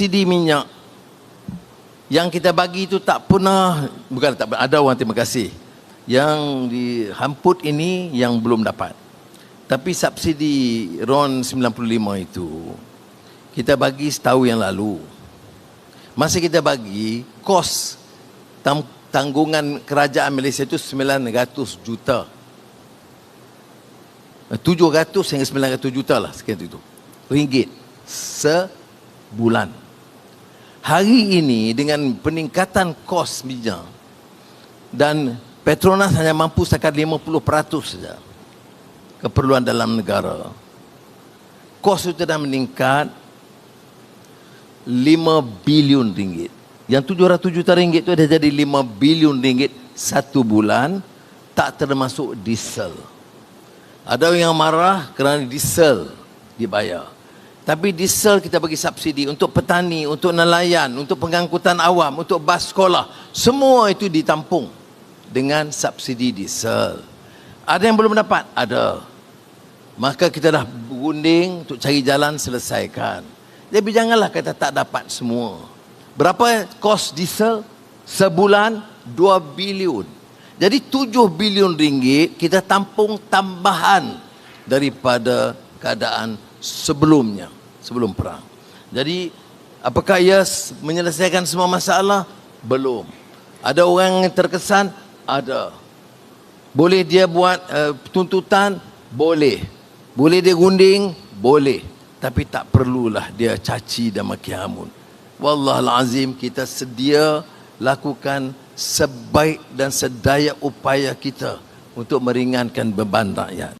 subsidi minyak yang kita bagi itu tak pernah, bukan tak pernah, ada orang terima kasih. Yang dihamput ini yang belum dapat. Tapi subsidi RON 95 itu kita bagi setahun yang lalu. Masa kita bagi, kos tanggungan kerajaan Malaysia itu 900 juta. 700 hingga 900 juta lah sekian itu. Ringgit sebulan. Hari ini dengan peningkatan kos minyak dan Petronas hanya mampu setakat 50% saja keperluan dalam negara. Kos itu dah meningkat 5 bilion ringgit. Yang 700 juta ringgit itu dah jadi 5 bilion ringgit satu bulan, tak termasuk diesel. Ada yang marah kerana diesel dibayar. Tapi diesel kita bagi subsidi untuk petani, untuk nelayan, untuk pengangkutan awam, untuk bas sekolah. Semua itu ditampung dengan subsidi diesel. Ada yang belum dapat? Ada. Maka kita dah berunding untuk cari jalan selesaikan. Jadi janganlah kata tak dapat semua. Berapa kos diesel? Sebulan 2 bilion. Jadi 7 bilion ringgit kita tampung tambahan daripada keadaan sebelumnya, sebelum perang. Jadi apakah ia menyelesaikan semua masalah? Belum. Ada orang yang terkesan? Ada. Boleh dia buat tuntutan? Boleh. Boleh dia gunding? Boleh. Tapi tak perlulah dia caci dan maki hamun. Wallahul azim, kita sedia lakukan sebaik dan sedaya upaya kita untuk meringankan beban rakyat.